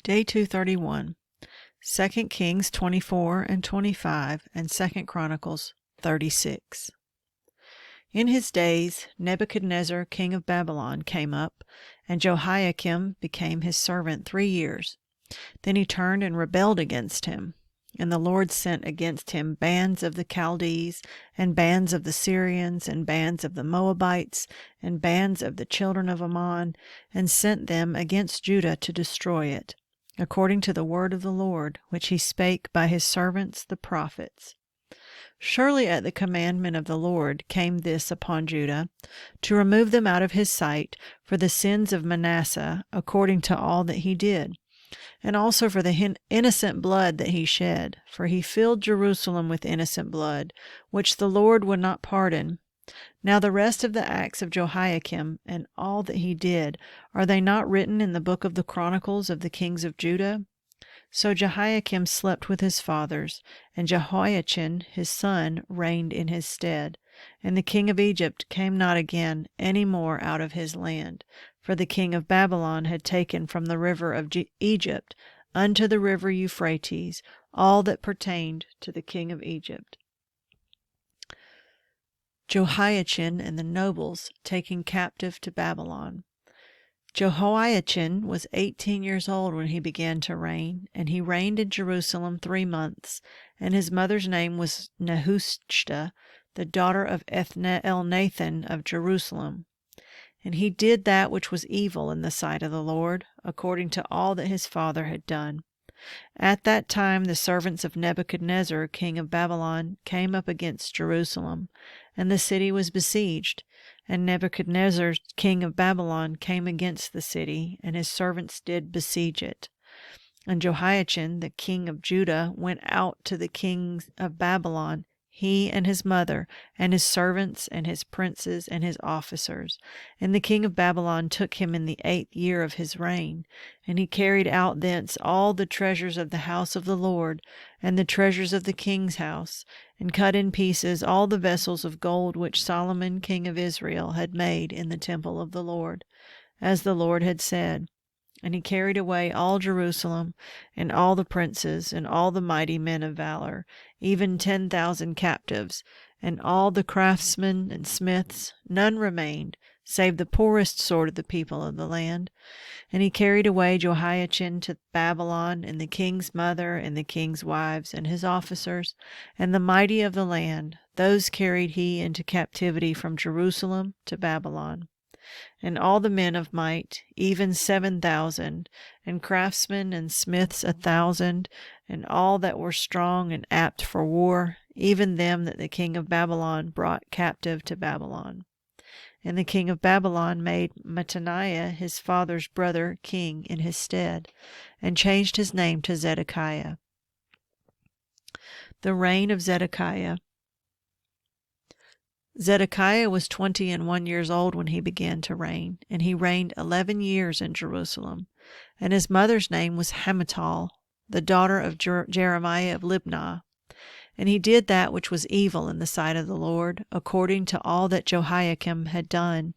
Day 231, 2 Kings 24 and 25, and 2 Chronicles 36. In his days Nebuchadnezzar king of Babylon came up, and Jehoiakim became his servant 3 years. Then he turned and rebelled against him. And the Lord sent against him bands of the Chaldees, and bands of the Syrians, and bands of the Moabites, and bands of the children of Ammon, and sent them against Judah to destroy it, according to the word of the Lord, which he spake by his servants the prophets. Surely at the commandment of the Lord came this upon Judah, to remove them out of his sight for the sins of Manasseh, according to all that he did, and also for the innocent blood that he shed, for he filled Jerusalem with innocent blood, which the Lord would not pardon. Now the rest of the acts of Jehoiakim, and all that he did, are they not written in the book of the Chronicles of the kings of Judah? So Jehoiakim slept with his fathers, and Jehoiachin his son reigned in his stead. And the king of Egypt came not again any more out of his land, for the king of Babylon had taken from the river of Egypt unto the river Euphrates all that pertained to the king of Egypt. Jehoiachin and the nobles taken captive to Babylon. Jehoiachin was 18 years old when he began to reign, and he reigned in Jerusalem 3 months, and his mother's name was Nehushta, the daughter of Elnathan of Jerusalem. And he did that which was evil in the sight of the Lord, according to all that his father had done. At that time the servants of Nebuchadnezzar king of Babylon came up against Jerusalem, and the city was besieged. And Nebuchadnezzar king of Babylon came against the city, and his servants did besiege it. And Jehoiachin the king of Judah went out to the king of Babylon, he and his mother, and his servants, and his princes, and his officers. And the king of Babylon took him in the 8th year of his reign. And he carried out thence all the treasures of the house of the Lord, and the treasures of the king's house, and cut in pieces all the vessels of gold which Solomon king of Israel had made in the temple of the Lord, as the Lord had said. And he carried away all Jerusalem, and all the princes, and all the mighty men of valor, even 10,000 captives, and all the craftsmen and smiths. None remained, save the poorest sort of the people of the land. And he carried away Jehoiachin to Babylon, and the king's mother, and the king's wives, and his officers, and the mighty of the land. Those carried he into captivity from Jerusalem to Babylon. And all the men of might, even 7,000, and craftsmen and smiths 1,000, and all that were strong and apt for war, even them that the king of Babylon brought captive to Babylon. And the king of Babylon made Mattaniah his father's brother king in his stead, and changed his name to Zedekiah. The reign of Zedekiah. Zedekiah was 21 years old when he began to reign, and he reigned 11 years in Jerusalem. And his mother's name was Hamutal, the daughter of Jeremiah of Libnah. And he did that which was evil in the sight of the Lord, according to all that Jehoiakim had done.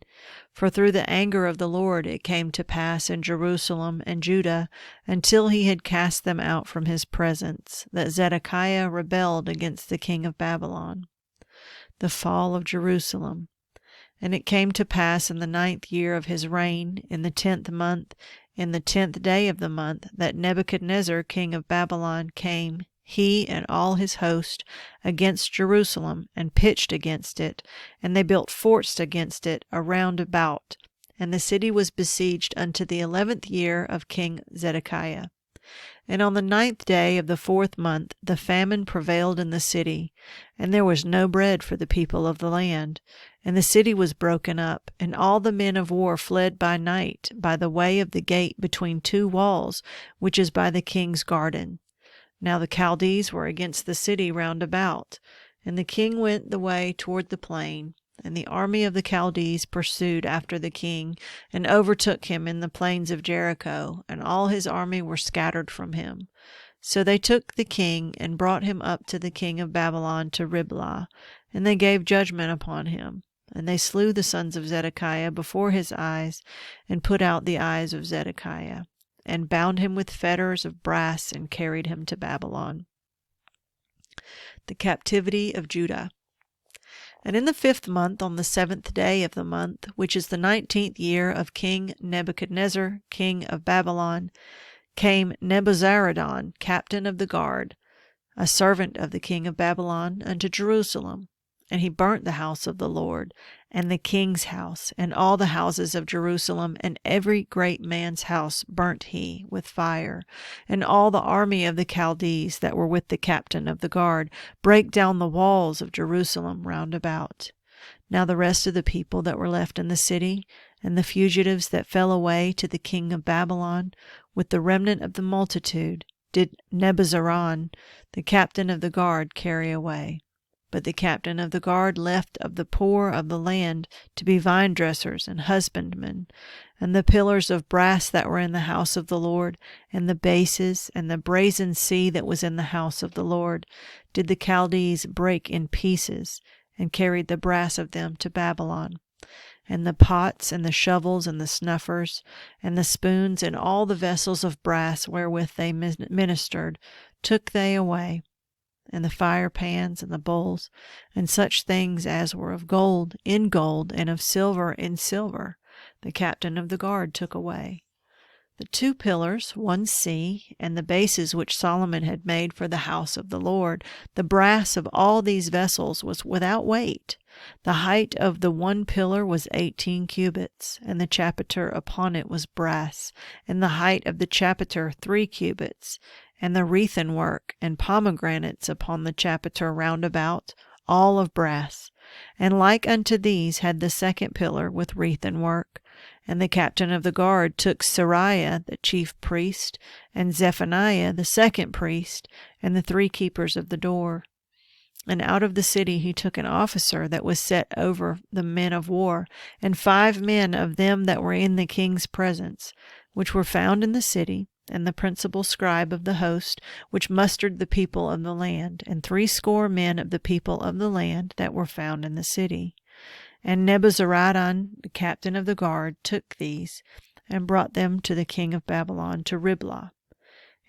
For through the anger of the Lord it came to pass in Jerusalem and Judah, until he had cast them out from his presence, that Zedekiah rebelled against the king of Babylon. The fall of Jerusalem. And it came to pass in the 9th year of his reign, in the 10th month, in the 10th day of the month, that Nebuchadnezzar king of Babylon came, he and all his host, against Jerusalem, and pitched against it, and they built forts against it around about. And the city was besieged unto the 11th year of King Zedekiah. And on the 9th day of the 4th month the famine prevailed in the city, and there was no bread for the people of the land. And the city was broken up, and all the men of war fled by night by the way of the gate between 2 walls, which is by the king's garden. Now the Chaldees were against the city round about, and the king went the way toward the plain. And the army of the Chaldees pursued after the king, and overtook him in the plains of Jericho, and all his army were scattered from him. So they took the king, and brought him up to the king of Babylon to Riblah, and they gave judgment upon him. And they slew the sons of Zedekiah before his eyes, and put out the eyes of Zedekiah. and bound him with fetters of brass and carried him to Babylon. The captivity of Judah. And in the 5th month, on the 7th day of the month, which is the 19th year of King Nebuchadnezzar, king of Babylon, came Nebuzaradan, captain of the guard, a servant of the king of Babylon, unto Jerusalem. And he burnt the house of the Lord, and the king's house, and all the houses of Jerusalem, and every great man's house burnt he with fire. And all the army of the Chaldees that were with the captain of the guard brake down the walls of Jerusalem round about. Now the rest of the people that were left in the city, and the fugitives that fell away to the king of Babylon, with the remnant of the multitude, did Nebuzaradan, the captain of the guard, carry away. But the captain of the guard left of the poor of the land to be vine dressers and husbandmen, and the pillars of brass that were in the house of the Lord, and the bases, and the brazen sea that was in the house of the Lord, did the Chaldees break in pieces, and carried the brass of them to Babylon. And the pots, and the shovels, and the snuffers, and the spoons, and all the vessels of brass wherewith they ministered, took they away, and the fire pans, and the bowls, and such things as were of gold in gold, and of silver in silver, the captain of the guard took away. The 2 pillars, 1 sea, and the bases which Solomon had made for the house of the Lord, the brass of all these vessels was without weight. The height of the 1 pillar was 18 cubits, and the chapiter upon it was brass, and the height of the chapiter 3 cubits, and the wreathen work and pomegranates upon the chapiter round about, all of brass. And like unto these had the 2nd pillar with wreathen work. And the captain of the guard took Seraiah the chief priest, and Zephaniah the 2nd priest, and the 3 keepers of the door. And out of the city he took an officer that was set over the men of war, and 5 men of them that were in the king's presence, which were found in the city, and the principal scribe of the host, which mustered the people of the land, and 70 men of the people of the land that were found in the city. And Nebuzaradan, the captain of the guard, took these, and brought them to the king of Babylon to Riblah.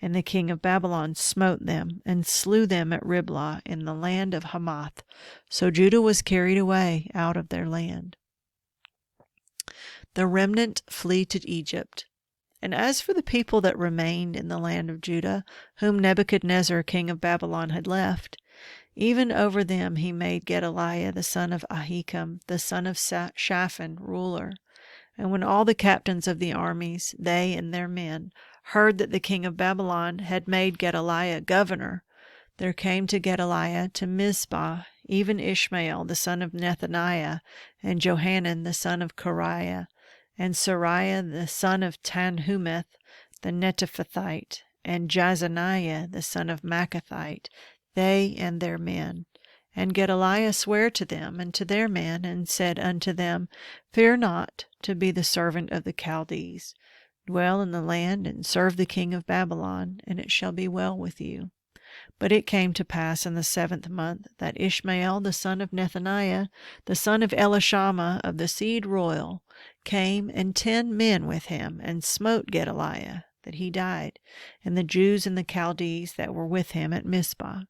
And the king of Babylon smote them, and slew them at Riblah in the land of Hamath. So Judah was carried away out of their land. The remnant flee to Egypt. And as for the people that remained in the land of Judah, whom Nebuchadnezzar king of Babylon had left, even over them he made Gedaliah the son of Ahikam, the son of Shaphan, ruler. And when all the captains of the armies, they and their men, heard that the king of Babylon had made Gedaliah governor, there came to Gedaliah to Mizpah even Ishmael the son of Nethaniah, and Johanan the son of Kareah, and Seraiah the son of Tanhumeth the Netophathite, and Jazaniah the son of Maccathite, they and their men. And Gedaliah sware to them and to their men, and said unto them, Fear not to be the servant of the Chaldees. Dwell in the land, and serve the king of Babylon, and it shall be well with you. But it came to pass in the 7th month that Ishmael the son of Nethaniah, the son of Elishama of the seed royal, came, and 10 men with him, and smote Gedaliah, that he died, and the Jews and the Chaldees that were with him at Mizpah.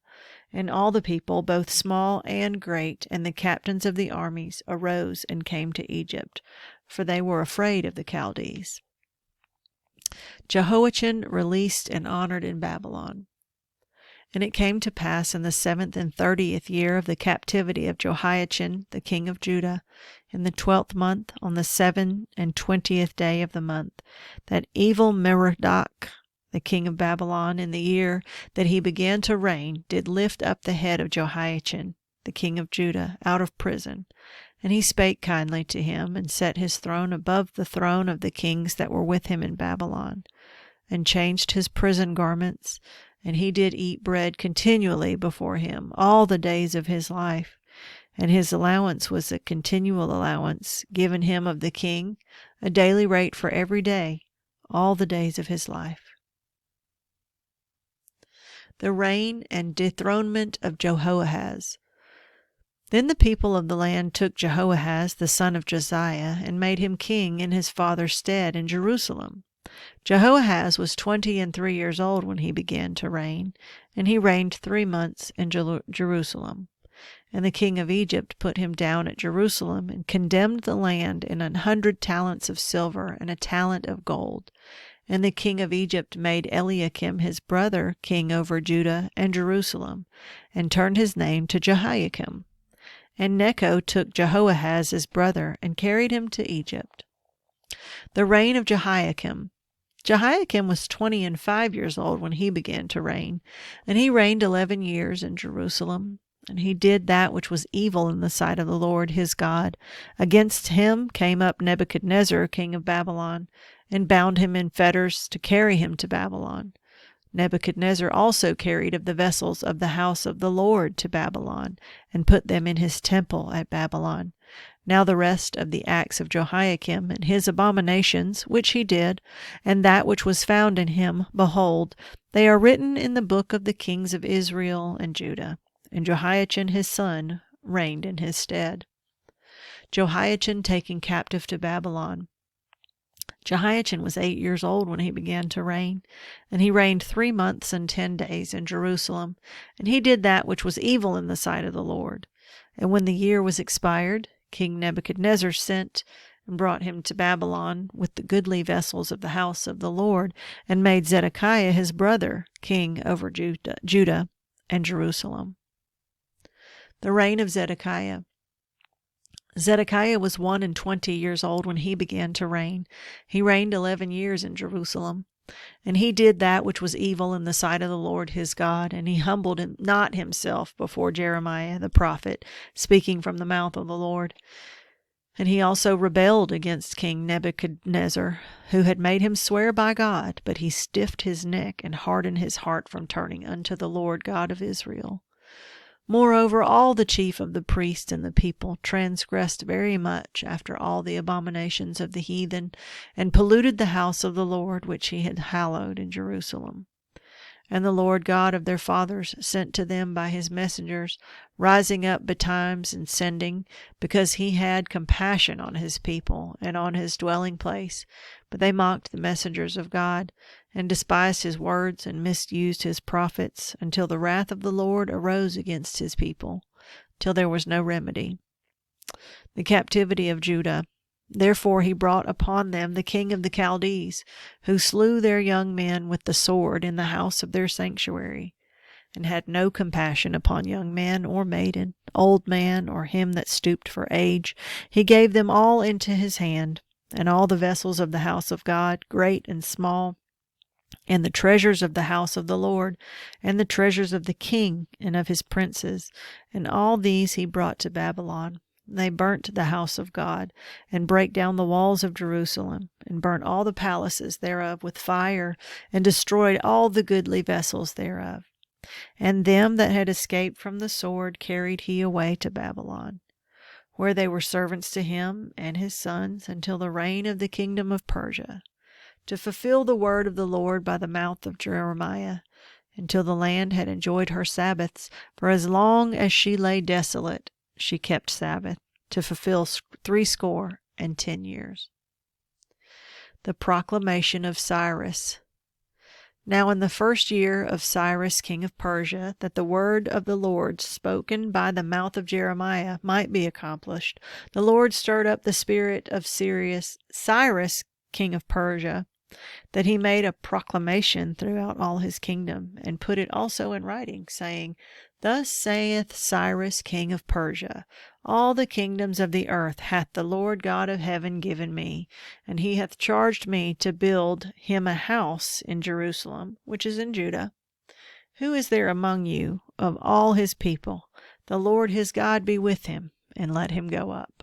And all the people, both small and great, and the captains of the armies, arose and came to Egypt, for they were afraid of the Chaldees. Jehoiachin released and honored in Babylon. And it came to pass in the 7th and 30th year of the captivity of Jehoiachin, the king of Judah, in the 12th month, on the 7th and 20th day of the month, that evil Merodach, the king of Babylon, in the year that he began to reign, did lift up the head of Jehoiachin, the king of Judah, out of prison. And he spake kindly to him, and set his throne above the throne of the kings that were with him in Babylon, and changed his prison garments, and he did eat bread continually before him all the days of his life. And his allowance was a continual allowance given him of the king, a daily rate for every day, all the days of his life. The reign and dethronement of Jehoahaz. Then the people of the land took Jehoahaz the son of Josiah, and made him king in his father's stead in Jerusalem. Jehoahaz was 23 years old when he began to reign, and he reigned 3 months in Jerusalem. And the king of Egypt put him down at Jerusalem, and condemned the land in 100 talents of silver and a talent of gold. And the king of Egypt made Eliakim his brother king over Judah and Jerusalem, and turned his name to Jehayakim. And Necho took Jehoahaz his brother, and carried him to Egypt. The reign of Jehayakim. Jehayakim was 25 years old when he began to reign, and he reigned 11 years in Jerusalem. And he did that which was evil in the sight of the Lord his God. Against him came up Nebuchadnezzar, king of Babylon, and bound him in fetters to carry him to Babylon. Nebuchadnezzar also carried of the vessels of the house of the Lord to Babylon, and put them in his temple at Babylon. Now the rest of the acts of Jehoiakim, and his abominations, which he did, and that which was found in him, behold, they are written in the book of the kings of Israel and Judah. And Jehoiachin his son reigned in his stead. Jehoiachin taken captive to Babylon. Jehoiachin was 8 years old when he began to reign, and he reigned 3 months and 10 days in Jerusalem, and he did that which was evil in the sight of the Lord. And when the year was expired, King Nebuchadnezzar sent and brought him to Babylon with the goodly vessels of the house of the Lord, and made Zedekiah his brother king over Judah and Jerusalem. The reign of Zedekiah. Zedekiah was 21 years old when he began to reign. He reigned 11 years in Jerusalem. And he did that which was evil in the sight of the Lord his God, and he humbled not himself before Jeremiah the prophet, speaking from the mouth of the Lord. And he also rebelled against King Nebuchadnezzar, who had made him swear by God, but he stiffed his neck and hardened his heart from turning unto the Lord God of Israel. Moreover, all the chief of the priests and the people transgressed very much after all the abominations of the heathen, and polluted the house of the Lord which he had hallowed in Jerusalem. And the Lord God of their fathers sent to them by his messengers, rising up betimes and sending, because he had compassion on his people and on his dwelling place. But they mocked the messengers of God, and despised his words, and misused his prophets, until the wrath of the Lord arose against his people, till there was no remedy. The captivity of Judah. Therefore he brought upon them the king of the Chaldees, who slew their young men with the sword in the house of their sanctuary, and had no compassion upon young man or maiden, old man, or him that stooped for age. He gave them all into his hand, and all the vessels of the house of God, great and small, and the treasures of the house of the Lord, and the treasures of the king and of his princes, and all these he brought to Babylon. They burnt the house of God, and brake down the walls of Jerusalem, and burnt all the palaces thereof with fire, and destroyed all the goodly vessels thereof. And them that had escaped from the sword carried he away to Babylon, where they were servants to him and his sons until the reign of the kingdom of Persia, to fulfill the word of the Lord by the mouth of Jeremiah, until the land had enjoyed her Sabbaths. For as long as she lay desolate, she kept Sabbath, to fulfill 70 years. The Proclamation of Cyrus. Now in the first year of Cyrus king of Persia, that the word of the Lord spoken by the mouth of Jeremiah might be accomplished, the Lord stirred up the spirit of Cyrus king of Persia, that he made a proclamation throughout all his kingdom, and put it also in writing, saying, Thus saith Cyrus king of Persia, All the kingdoms of the earth hath the Lord God of heaven given me, and he hath charged me to build him a house in Jerusalem, which is in Judah. Who is there among you of all his people? The Lord his God be with him, and let him go up.